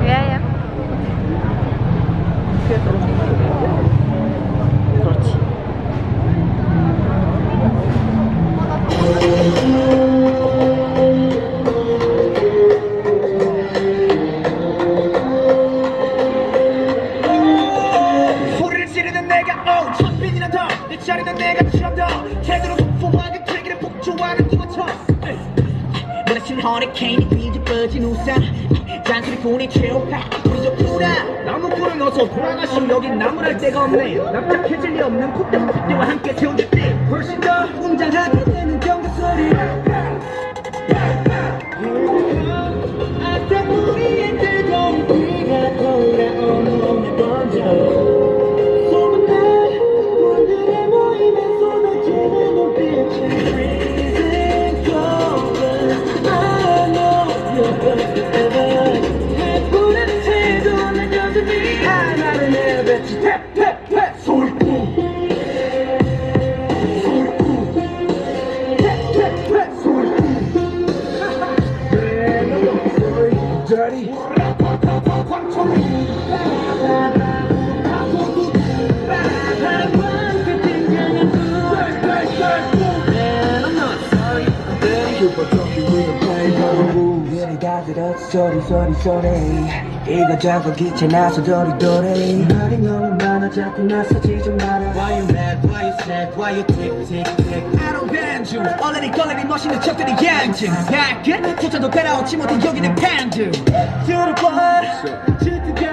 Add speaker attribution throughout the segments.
Speaker 1: 야야. 그렇지.
Speaker 2: 소리를 지르는 내가 천빈이나 더내 자리는 내가 치란다 제대로 폭포하게 되기를 폭주하는 이것처럼 무너진 허리케인이 뒤집어진 우산 잔소리 보내 최후파 우리 좋구나 나무꾼은 어서 돌아가시오 여긴 나무랄 데가 없네 납작해질 리 없는 콧대와 함께 태워줄 때 훨씬 더 웅장하게 되는 경고 소리 아까 우리의 뜨거운 비가 돌아오는 오늘 번져 소문 날 오늘의 모임에 쏟아지는 눈빛은 freezing cold I know you're perfect ever 해보라는 채도 난 여전히 하나를 내뱉지 탭탭탭 소리꾼 탭탭탭 소리꾼 Dirty 소리 이거저거 귀찮아서 도리도리 말이 너무 많아 자꾸 나서지 마라 Why you mad, why you sad, why you tick tick tick I don't bend you 얼레리 걸레리 멋있는 척들이 양증 야끝 조차도 따라오지 못해 여기는 팬들 들어봐 짙게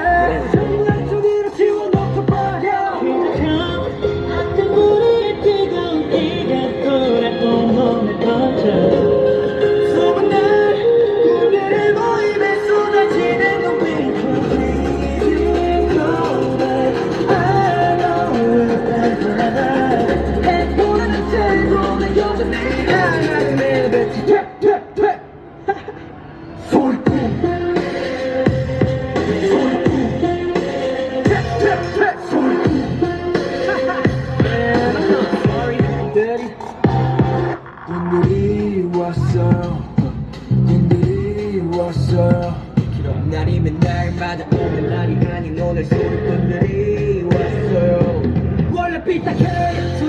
Speaker 2: 정말 저기로 지워놓고 버려 아까 우리의 뜨거운 비가 돌아온 몸에 번져 오늘이 왔어 오늘이 왔어 날이면 날마다 오는 날이 아닌 오늘 소리꾼들이 왔어요 원래 삐딱해